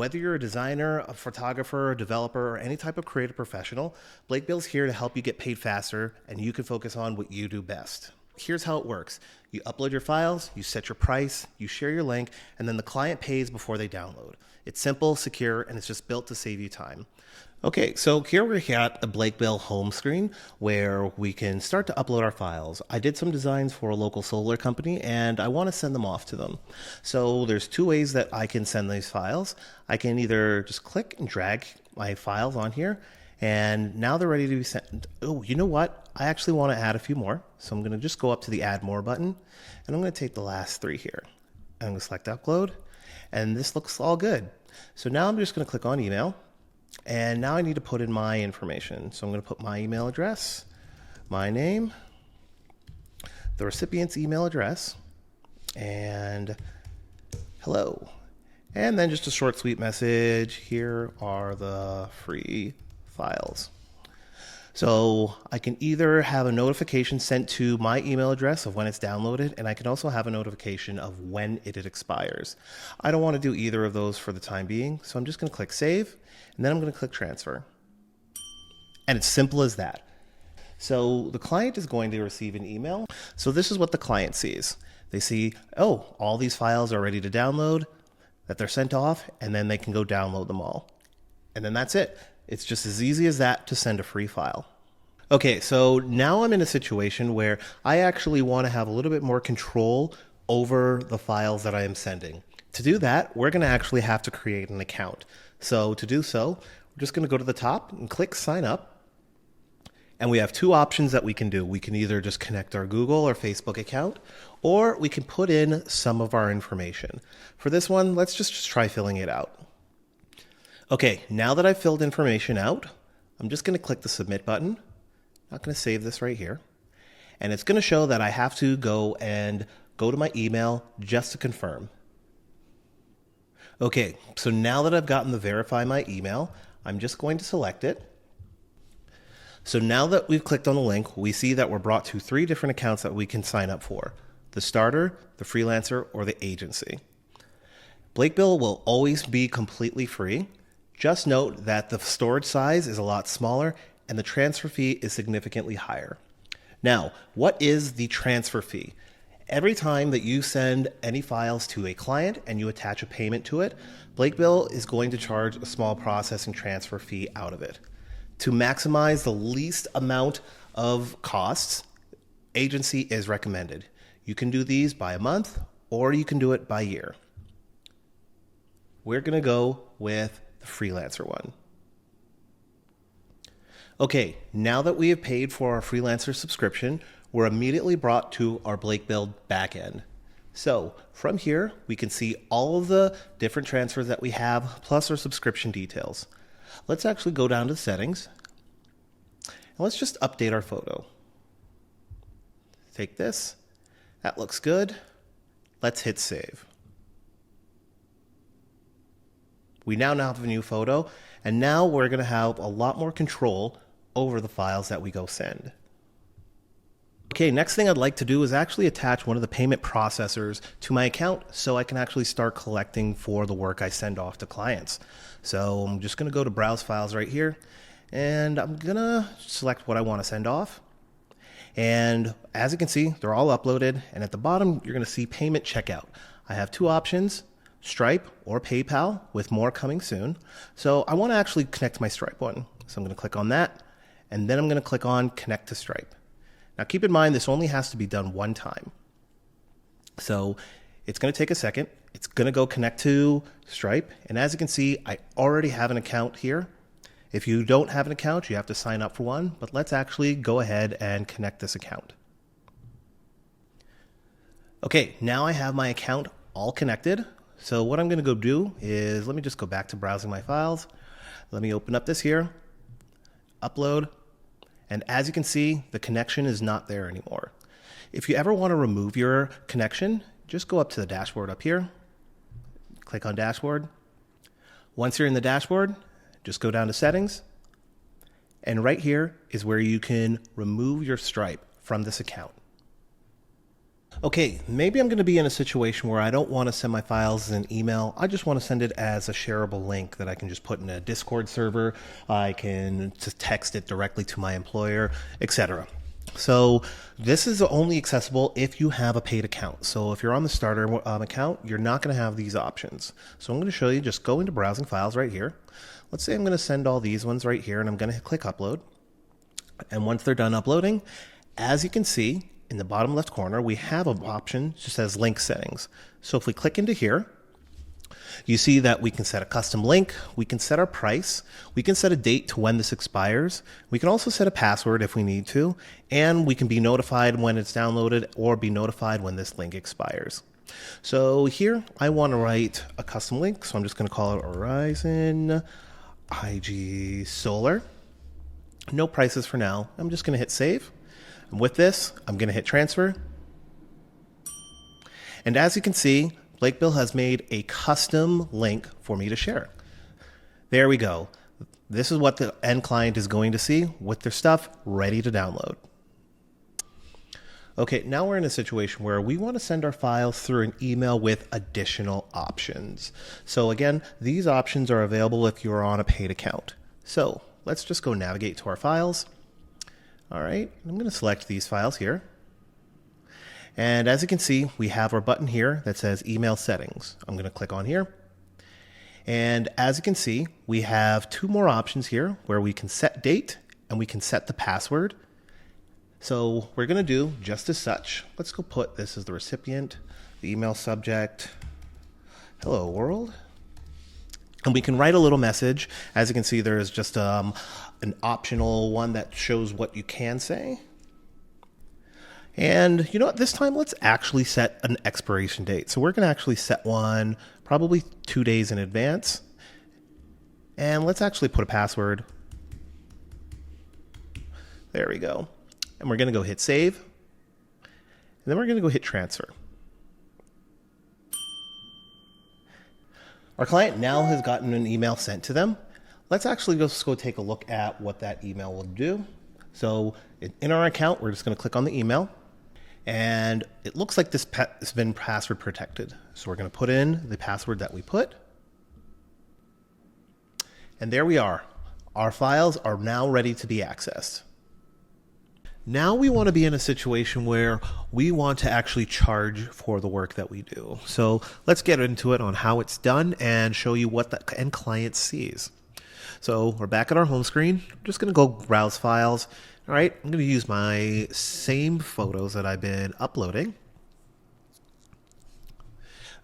Whether you're a designer, a photographer, a developer, or any type of creative professional, Blakebill's here to help you get paid faster and you can focus on what you do best. Here's how it works. You upload your files, you set your price, you share your link, and then the client pays before they download. It's simple, secure, and it's just built to save you time. Okay, so here we're at the Blakebill home screen where we can start to upload our files. I did some designs for a local solar company and I want to send them off to them. So there's two ways that I can send these files. I can either just click and drag my files on here and now they're ready to be sent. Oh, you know what? I actually want to add a few more. So I'm going to just go up to the add more button and I'm going to take the last three here. I'm going to select upload and this looks all good. So now I'm just going to click on email. And now I need to put in my information. So I'm going to put my email address, my name, the recipient's email address, and hello. And then just a short, sweet message. Here are the free files. So I can either have a notification sent to my email address of when it's downloaded, and I can also have a notification of when it expires. I don't want to do either of those for the time being, so I'm just going to click save, and then I'm going to click transfer. And it's simple as that. So the client is going to receive an email. So this is what the client sees. They see, oh, all these files are ready to download, that they're sent off, and then they can go download them all. And then that's it. It's just as easy as that to send a free file. Okay, so now I'm in a situation where I actually want to have a little bit more control over the files that I am sending. To do that, we're going to actually have to create an account. So to do so, we're just going to go to the top and click sign up. And we have two options that we can do. We can either just connect our Google or Facebook account, or we can put in some of our information. For this one, let's just try filling it out. Okay, now that I've filled information out, I'm just going to click the submit button. Not going to save this right here. And it's going to show that I have to go to my email just to confirm. Okay, so now that I've gotten the verify my email, I'm just going to select it. So now that we've clicked on the link, we see that we're brought to three different accounts that we can sign up for: the starter, the freelancer, or the agency. Blakebill will always be completely free. Just note that the storage size is a lot smaller and the transfer fee is significantly higher. Now, what is the transfer fee? Every time that you send any files to a client and you attach a payment to it, Blakebill is going to charge a small processing transfer fee out of it. To maximize the least amount of costs, agency is recommended. You can do these by a month or you can do it by year. We're going to go with the freelancer one. Okay, now that we have paid for our freelancer subscription, we're immediately brought to our Blakebill backend. So from here, we can see all of the different transfers that we have, plus our subscription details. Let's actually go down to settings, and let's just update our photo. Take this. That looks good. Let's hit save. We now have a new photo, and now we're going to have a lot more control over the files that we go send. Okay, next thing I'd like to do is actually attach one of the payment processors to my account so I can actually start collecting for the work I send off to clients. So I'm just going to go to Browse Files right here, and I'm going to select what I want to send off. And as you can see, they're all uploaded, and at the bottom, you're going to see Payment Checkout. I have two options: Stripe or PayPal, with more coming soon. So I want to actually connect my Stripe one. So I'm going to click on that, and then I'm going to click on Connect to Stripe. Now keep in mind, this only has to be done one time. So it's going to take a second. It's going to go connect to Stripe. And as you can see, I already have an account here. If you don't have an account, you have to sign up for one, but let's actually go ahead and connect this account. Okay, now I have my account all connected. So what I'm going to go do is, let me just go back to browsing my files. Let me open up this here, upload. And as you can see, the connection is not there anymore. If you ever want to remove your connection, just go up to the dashboard up here, click on dashboard. Once you're in the dashboard, just go down to settings. And right here is where you can remove your Stripe from this account. Okay, maybe I'm going to be in a situation where I don't want to send my files as an email. I just want to send it as a shareable link that I can just put in a Discord server. I can just text it directly to my employer, etc. So this is only accessible if you have a paid account. So if you're on the starter account, you're not going to have these options. So I'm going to show you, just go into browsing files right here. Let's say I'm going to send all these ones right here, and I'm going to click upload. And once they're done uploading, as you can see, in the bottom left corner, we have an option that says link settings. So if we click into here, you see that we can set a custom link, we can set our price, we can set a date to when this expires, we can also set a password if we need to, and we can be notified when it's downloaded or be notified when this link expires. So here, I want to write a custom link, so I'm just going to call it Horizon IG Solar. No prices for now. I'm just going to hit save. And with this, I'm going to hit transfer. And as you can see, Blakebill has made a custom link for me to share. There we go. This is what the end client is going to see with their stuff ready to download. Okay, now we're in a situation where we want to send our files through an email with additional options. So again, these options are available if you're on a paid account. So let's just go navigate to our files. All right, I'm going to select these files here. And as you can see, we have our button here that says email settings. I'm going to click on here. And as you can see, we have two more options here where we can set date and we can set the password. So we're going to do just as such. Let's go put this as the recipient, the email subject, hello world. And we can write a little message. As you can see, there is just an optional one that shows what you can say. And you know what, this time let's actually set an expiration date. So we're going to actually set one probably 2 days in advance. And let's actually put a password. There we go. And we're going to go hit save. And then we're going to go hit transfer. Our client now has gotten an email sent to them. Let's actually just go take a look at what that email will do. So in our account, we're just going to click on the email. And it looks like this has been password protected. So we're going to put in the password that we put. And there we are. Our files are now ready to be accessed. Now we want to be in a situation where we want to actually charge for the work that we do. So let's get into it on how it's done and show you what the end client sees. So we're back at our home screen. I'm just going to go browse files. All right, I'm going to use my same photos that I've been uploading.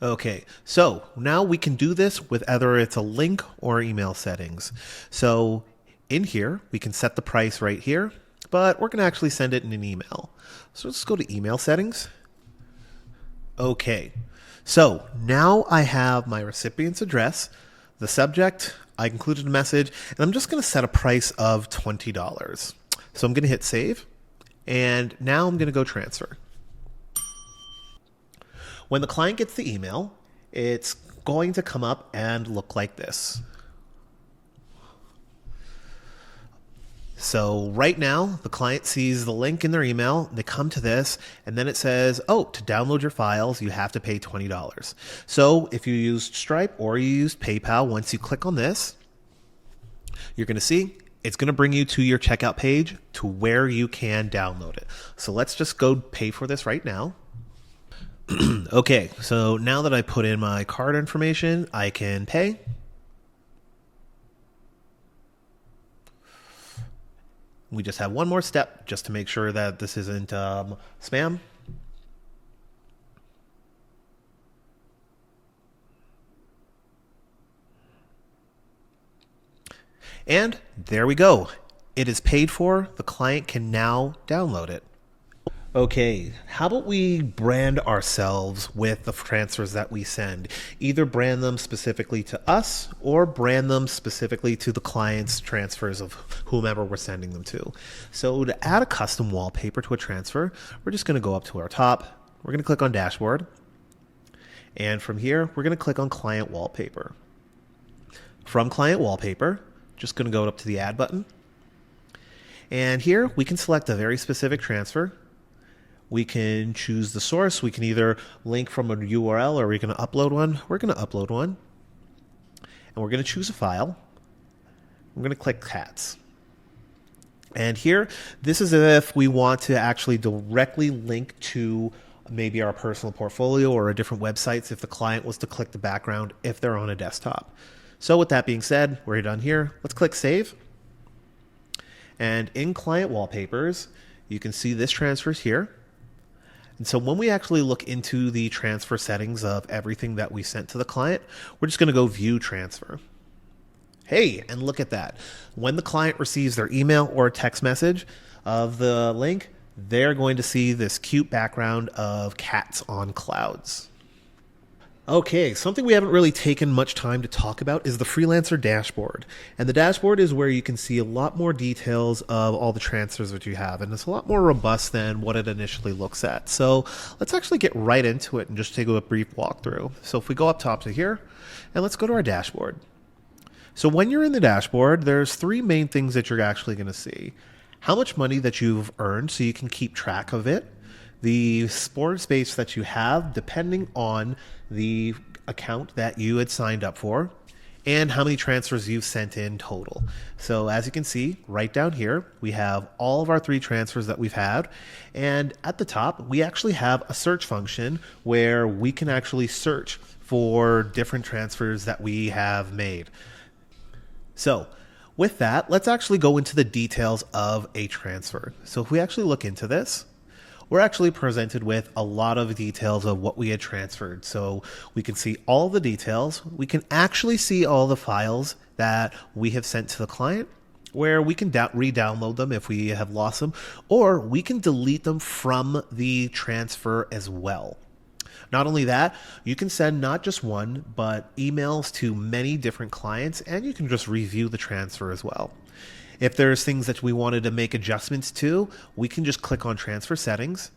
Okay, so now we can do this with either it's a link or email settings. So in here, we can set the price right here, but we're going to actually send it in an email. So let's go to email settings. Okay, so now I have my recipient's address, the subject, I included a message, and I'm just going to set a price of $20. So I'm going to hit save, and now I'm going to go transfer. When the client gets the email, it's going to come up and look like this. So right now, the client sees the link in their email, they come to this, and then it says, oh, to download your files, you have to pay $20. So if you used Stripe or you used PayPal, once you click on this, you're going to see it's going to bring you to your checkout page to where you can download it. So let's just go pay for this right now. Okay, so now that I put in my card information, I can pay. We just have one more step just to make sure that this isn't spam. And there we go. It is paid for. The client can now download it. Okay, how about we brand ourselves with the transfers that we send? Either brand them specifically to us or brand them specifically to the client's transfers of whomever we're sending them to. So to add a custom wallpaper to a transfer, we're just going to go up to our top. We're going to click on Dashboard. And from here, we're going to click on Client Wallpaper. From Client Wallpaper, just going to go up to the Add button. And here we can select a very specific transfer. We can choose the source. We can either link from a URL or we're going to upload one. We're going to upload one. And we're going to choose a file. I'm going to click cats. And here, this is if we want to actually directly link to maybe our personal portfolio or a different websites if the client was to click the background if they're on a desktop. So with that being said, we're done here. Let's click save. And in client wallpapers, you can see this transfers here. And so when we actually look into the transfer settings of everything that we sent to the client, we're just going to go view transfer. Hey, and look at that. When the client receives their email or text message of the link, they're going to see this cute background of cats on clouds. Okay, something we haven't really taken much time to talk about is the freelancer dashboard. And the dashboard is where you can see a lot more details of all the transfers that you have. And it's a lot more robust than what it initially looks at. So let's actually get right into it and just take a brief walkthrough. So if we go up top to here, and let's go to our dashboard. So when you're in the dashboard, there's three main things that you're actually going to see. How much money that you've earned so you can keep track of it. The storage space that you have depending on the account that you had signed up for. And how many transfers you've sent in total. So as you can see, right down here, we have all of our 3 transfers that we've had. And at the top, we actually have a search function where we can actually search for different transfers that we have made. So with that, let's actually go into the details of a transfer. So if we actually look into this, we're actually presented with a lot of details of what we had transferred. So we can see all the details. We can actually see all the files that we have sent to the client, where we can re-download them if we have lost them, or we can delete them from the transfer as well. Not only that, you can send not just one, but emails to many different clients, and you can just review the transfer as well. If there's things that we wanted to make adjustments to, we can just click on transfer settings,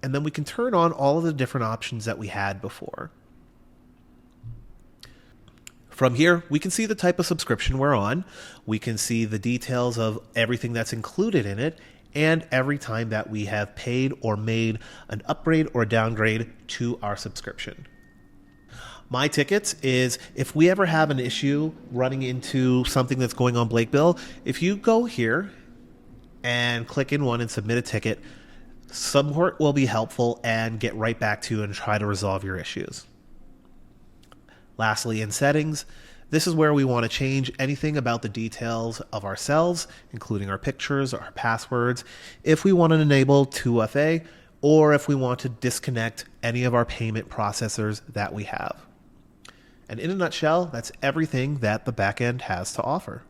and then we can turn on all of the different options that we had before. From here, we can see the type of subscription we're on. We can see the details of everything that's included in it, and every time that we have paid or made an upgrade or downgrade to our subscription. My Tickets is if we ever have an issue running into something that's going on Blakebill, if you go here and click in one and submit a ticket, support will be helpful and get right back to you and try to resolve your issues. Lastly, in settings, this is where we want to change anything about the details of ourselves, including our pictures, our passwords, if we want to enable 2FA, or if we want to disconnect any of our payment processors that we have. And in a nutshell, that's everything that the backend has to offer.